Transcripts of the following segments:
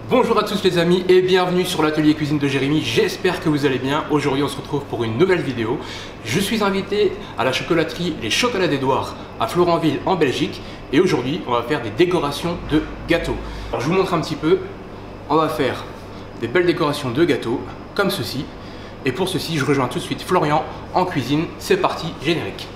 Bonjour à tous les amis et bienvenue sur l'atelier cuisine de Jérémy, j'espère que vous allez bien. Aujourd'hui on se retrouve pour une nouvelle vidéo. Je suis invité à la chocolaterie Les Chocolats d'Edouard à Florenville en Belgique et aujourd'hui on va faire des décorations de gâteaux. Alors je vous montre un petit peu, on va faire des belles décorations de gâteaux comme ceci. Et pour ceci je rejoins tout de suite Florian en cuisine, c'est parti, générique.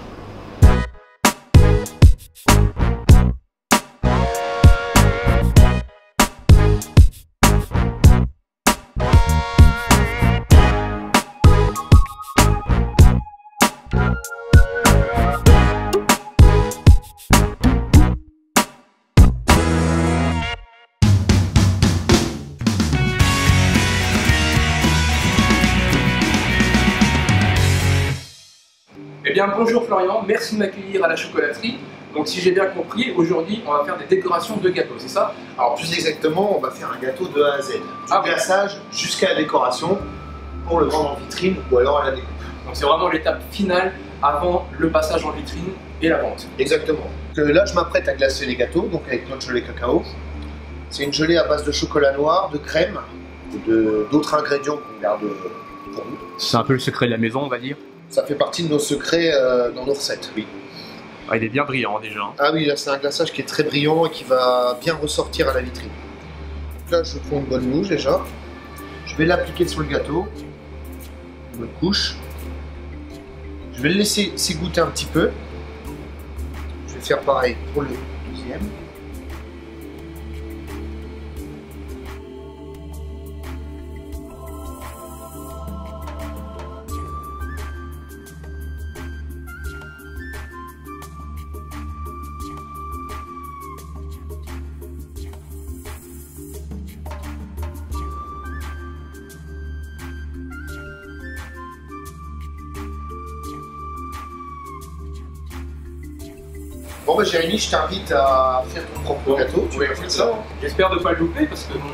Eh bien bonjour Florian, merci de m'accueillir à la chocolaterie. Donc si j'ai bien compris, aujourd'hui on va faire des décorations de gâteaux, c'est ça? Alors plus exactement, on va faire un gâteau de A à Z. Du glaçage jusqu'à la décoration pour le vendre en vitrine ou alors à la découpe. Donc c'est vraiment l'étape finale avant le passage en vitrine et la vente. Exactement. Donc, là je m'apprête à glacer les gâteaux, donc avec notre gelée cacao. C'est une gelée à base de chocolat noir, de crème et d'autres ingrédients qu'on garde pour nous. C'est un peu le secret de la maison on va dire. Ça fait partie de nos secrets dans nos recettes, oui. Ah, il est bien brillant déjà. Ah oui, là c'est un glaçage qui est très brillant et qui va bien ressortir à la vitrine. Donc là je prends une bonne mouche déjà. Je vais l'appliquer sur le gâteau. Une bonne couche. Je vais le laisser s'égoutter un petit peu. Je vais faire pareil pour le deuxième. Bon bah Jérémy, je t'invite à faire ton propre gâteau. Tu vas faire ça. J'espère ne pas le louper parce que bon...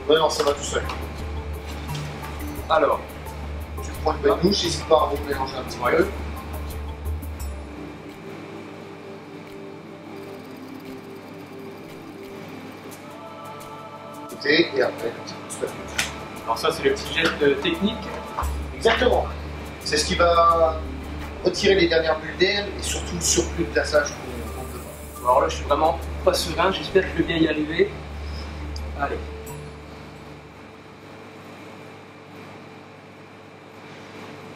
Ouais, non, ça va tout seul. Alors, tu prends une bonne mouche, n'hésite pas à vous mélanger un petit peu. Et après, alors ça c'est le petit geste technique. Exactement. C'est ce qui va retirer les dernières bulles d'air et surtout le surplus de glaçage qu'on peut voir. Alors là je suis vraiment pas serein, j'espère que je vais bien y arriver. Allez.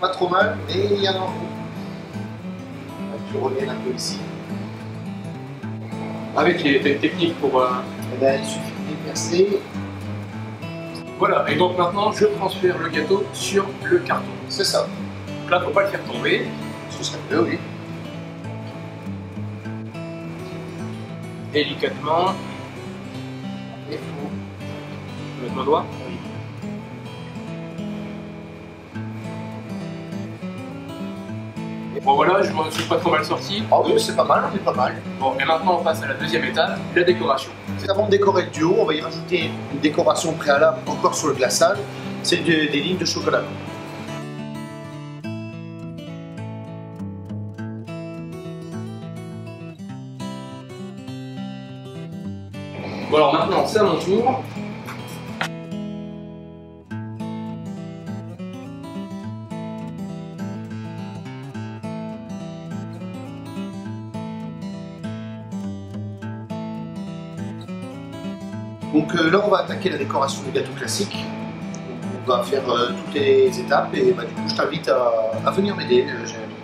Pas trop mal, mais il y en a un bout. Tu reviens un peu ici. Avec les techniques pour... Eh ben, il suffit de percer. Voilà, et donc maintenant je transfère le gâteau sur le carton. C'est ça. Donc là faut pas le faire tomber. Ce serait mieux, oui. Délicatement. Il faut Mettre mon doigt. oui. Bon voilà, je m'en suis pas trop mal sorti. Ah oui, c'est pas mal, on est pas mal. Bon, et maintenant on passe à la deuxième étape, la décoration. Avant de décorer le duo, on va y rajouter une décoration préalable encore sur le glaçage. C'est des lignes de chocolat. Bon alors maintenant c'est à mon tour. Donc là, on va attaquer la décoration du gâteau classique. Donc, on va faire toutes les étapes et bah, du coup, je t'invite à venir m'aider, Jérémy.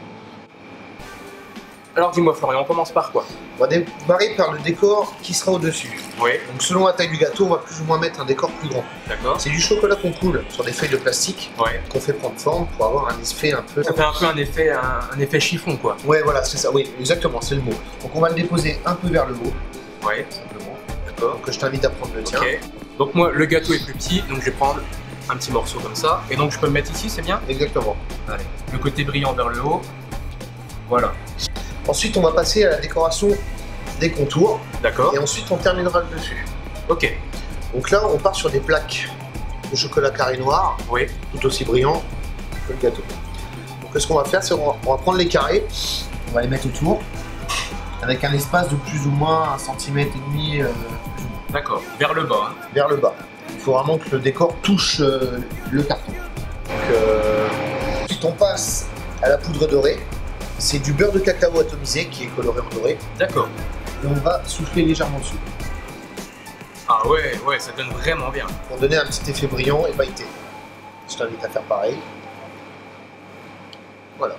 Alors dis-moi Florian, on commence par quoi? On va démarrer par le décor qui sera au-dessus. Oui. Donc selon la taille du gâteau, on va plus ou moins mettre un décor plus grand. D'accord. C'est du chocolat qu'on coule sur des feuilles de plastique qu'on fait prendre forme pour avoir un effet un peu... Ça fait un peu un effet chiffon quoi. Ouais, voilà, c'est ça, oui, exactement, c'est le mot. Donc on va le déposer un peu vers le haut. Oui. Simplement. D'accord. Donc je t'invite à prendre le tien. Ok. Donc moi, le gâteau est plus petit, donc je vais prendre un petit morceau comme ça. Et donc je peux le mettre ici, c'est bien? Exactement. Allez. Le côté brillant vers le haut. Voilà. Ensuite, on va passer à la décoration des contours. D'accord. Et ensuite, on terminera le dessus. Ok. Donc là, on part sur des plaques de chocolat carré noir, Oui. tout aussi brillant que le gâteau. Donc ce qu'on va faire, c'est qu'on va prendre les carrés, on va les mettre autour, avec un espace de plus ou moins 1,5 cm. D'accord, vers le bas. Hein. Vers le bas. faut vraiment que le décor touche le carton. Ensuite on passe à la poudre dorée. C'est du beurre de cacao atomisé qui est coloré en doré. D'accord. Et on va souffler légèrement dessus. Ah ouais, ouais, ça donne vraiment bien. Pour donner un petit effet brillant et pailleté. Je t'invite à faire pareil. Voilà.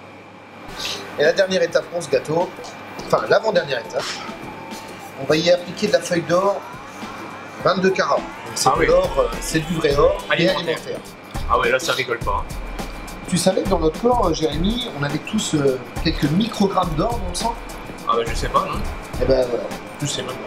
Et la dernière étape pour ce gâteau, enfin l'avant-dernière étape, on va y appliquer de la feuille d'or 22 carats. C'est de l'or, c'est du vrai or alimentaire. Ah ouais, là ça rigole pas. Tu savais que dans notre corps, Jérémy, on avait tous quelques microgrammes d'or dans le sang? Ah bah je sais pas, non? Et ben voilà, tu sais maintenant.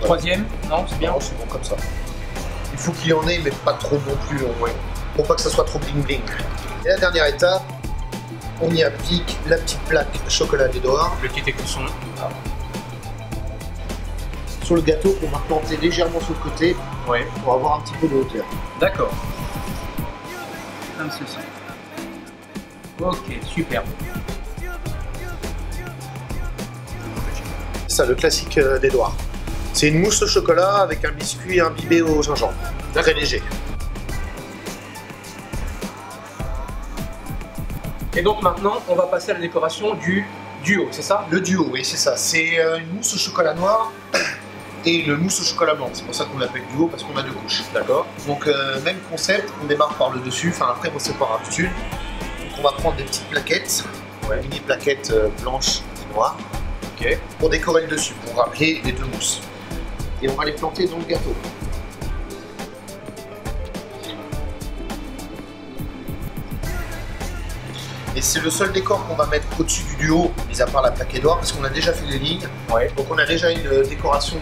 Troisième, non, c'est bien. Non, c'est bon comme ça. Il faut qu'il y en ait, mais pas trop non plus. Pour pas que ça soit trop bling bling. Et la dernière étape, on y applique la petite plaque chocolat des doigts. Le petit écusson. Ah. Sur le gâteau qu'on va planter légèrement sur le côté pour avoir un petit peu de hauteur. D'accord. Comme ceci. Ok, super. C'est ça, le classique des doigts. C'est une mousse au chocolat avec un biscuit imbibé au gingembre. Très léger. Et donc maintenant, on va passer à la décoration du duo, c'est ça? Le duo, oui, c'est ça. C'est une mousse au chocolat noir et le mousse au chocolat blanc. C'est pour ça qu'on l'appelle duo, parce qu'on a deux couches. D'accord. Donc même concept, on démarre par le dessus, enfin après on sépare un dessus. Donc on va prendre des petites plaquettes, mini plaquettes blanches et noires, pour décorer le dessus, pour rappeler les deux mousses. Et on va les planter dans le gâteau. Et c'est le seul décor qu'on va mettre au-dessus du duo, mis à part la plaquette d'or, parce qu'on a déjà fait les lignes. Donc on a déjà une décoration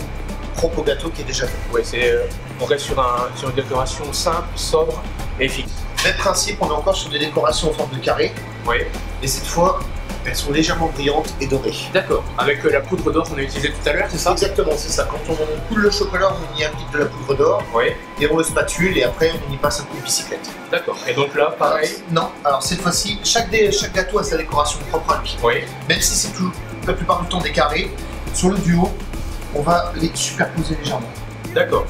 propre au gâteau qui est déjà faite. On reste sur une décoration simple, sobre et fixe. Même principe, on est encore sur des décorations en forme de carré. Et cette fois, elles sont légèrement brillantes et dorées. D'accord. Avec la poudre d'or qu'on a utilisée tout à l'heure, c'est ça? Exactement, c'est ça. Quand on coule le chocolat, on y applique de la poudre d'or. Et on le spatule et après on y passe un coup de bicyclette. D'accord. Et donc là, pareil? Non. Alors cette fois-ci, chaque gâteau a sa décoration propre à lui. Même si c'est la plupart du temps des carrés, sur le duo, on va les superposer légèrement. D'accord.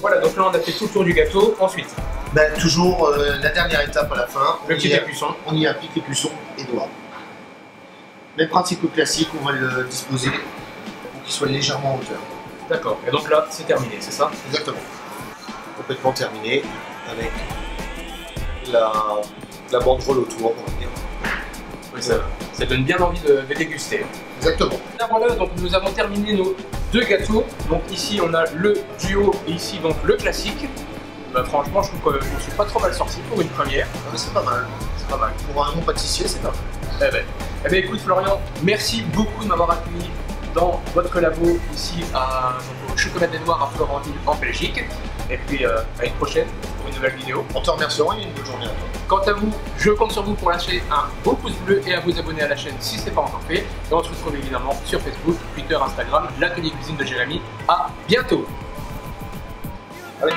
Voilà, donc là on a fait tout le tour du gâteau. Ensuite, toujours la dernière étape à la fin. Le petit écusson. On y applique l'écusson et doigts. Même principe que classique, on va le disposer pour qu'il soit légèrement en hauteur. D'accord. Et donc là, c'est terminé, c'est ça? Exactement. Complètement terminé avec la banderole autour, on va dire. Ça donne bien envie de déguster. Exactement. Là voilà, donc nous avons terminé nos deux gâteaux. Donc ici on a le duo et ici donc le classique. Franchement, je trouve que je ne suis pas trop mal sorti pour une première. C'est pas mal. C'est pas mal. Pour un bon pâtissier, c'est pas mal. Eh ben écoute Florian, merci beaucoup de m'avoir accueilli dans votre labo ici au Chocolat des Noirs à Florenville en Belgique. Et puis à une prochaine pour une nouvelle vidéo. On te remercie et une bonne journée à toi. Quant à vous, je compte sur vous pour lâcher un beau pouce bleu et à vous abonner à la chaîne si ce n'est pas encore fait. Et on se retrouve évidemment sur Facebook, Twitter, Instagram, l'atelier cuisine de Jérémy. À bientôt. Allez.